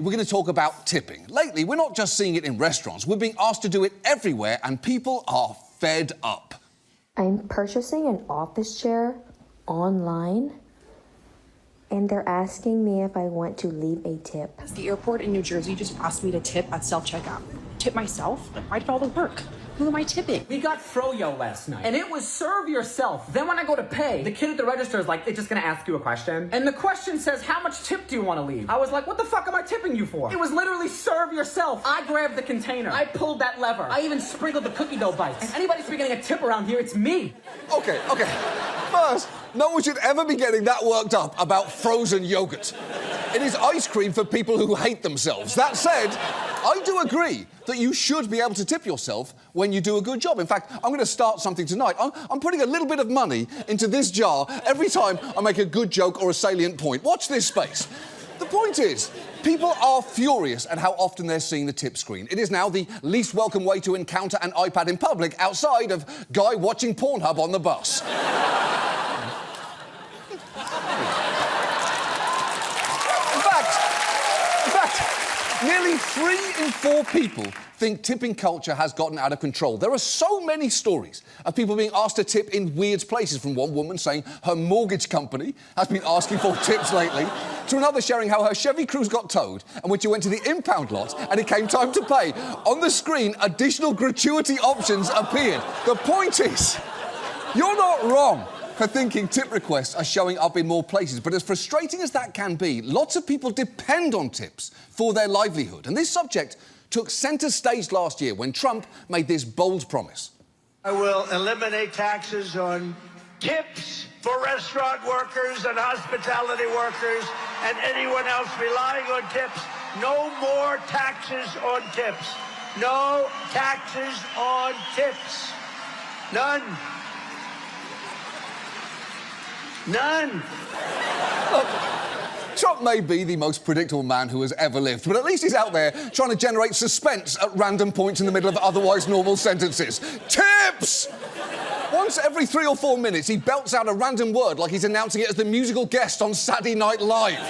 We're going to talk about tipping. Lately, we're not just seeing it in restaurants. We're being asked to do it everywhere, and people are fed up. I'm purchasing an office chair online, and they're asking me if I want to leave a tip. The airport in New Jersey just asked me to tip at self-checkout. Tip myself? Why did all the work? Who am I tipping? We got froyo last night, and it was serve yourself. Then when I go to pay, the kid at the register is like, they're just gonna ask you a question. And the question says, how much tip do you wanna leave? I was like, what the fuck am I tipping you for? It was literally serve yourself. I grabbed the container. I pulled that lever. I even sprinkled the cookie dough bites. If anybody's getting a tip around here, it's me. Okay. First, no one should ever be getting that worked up about frozen yogurt. It is ice cream for people who hate themselves. That said, I do agree that you should be able to tip yourself when you do a good job. In fact, I'm going to start something tonight. I'm putting a little bit of money into this jar every time I make a good joke or a salient point. Watch this space. The point is, people are furious at how often they're seeing the tip screen. It is now the least welcome way to encounter an iPad in public outside of guy watching Pornhub on the bus. In fact, nearly 3 in 4 people think tipping culture has gotten out of control. There are so many stories of people being asked to tip in weird places, from one woman saying her mortgage company has been asking for tips lately, to another sharing how her Chevy Cruze got towed, and when she went to the impound lot and it came time to pay, on the screen, additional gratuity options appeared. The point is, you're not wrong for thinking tip requests are showing up in more places, but as frustrating as that can be, lots of people depend on tips for their livelihood. And this subject took centre stage last year when Trump made this bold promise. I will eliminate taxes on tips for restaurant workers and hospitality workers and anyone else relying on tips. No more taxes on tips. No taxes on tips. None. None. Look, Trump may be the most predictable man who has ever lived, but at least he's out there trying to generate suspense at random points in the middle of otherwise normal sentences. Tips! Once every 3 or 4 minutes, he belts out a random word like he's announcing it as the musical guest on Saturday Night Live.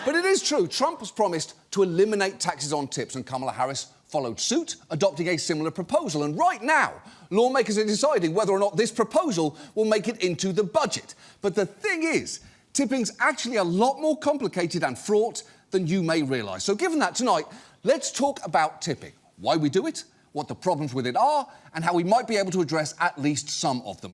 But it is true, Trump has promised to eliminate taxes on tips, and Kamala Harris followed suit, adopting a similar proposal. And right now, lawmakers are deciding whether or not this proposal will make it into the budget. But the thing is, tipping's actually a lot more complicated and fraught than you may realise. So given that, tonight, let's talk about tipping. Why we do it, what the problems with it are, and how we might be able to address at least some of them.